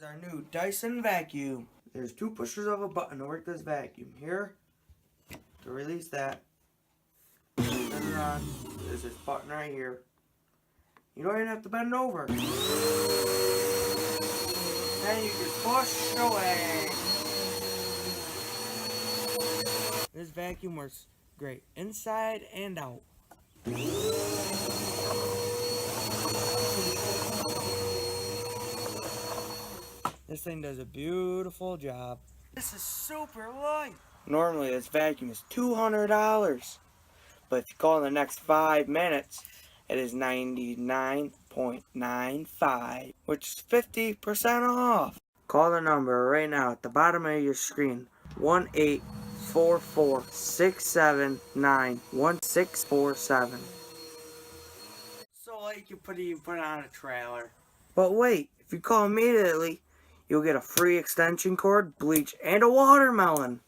This is our new Dyson Vacuum. There's two pushers of a button to work this vacuum. Here, to release that. Turn it on. There's this button right here. You don't even have to bend over. Then you just push away. This vacuum works great inside and out. This thing does a beautiful job. This is super light. Normally this vacuum is $200, but if you call in the next 5 minutes, it is $99.95, which is 50% off. Call the number right now at the bottom of your screen, 1-844-679-1647. So light you put it on a trailer. But wait, if you call immediately, you'll get a free extension cord, bleach, and a watermelon.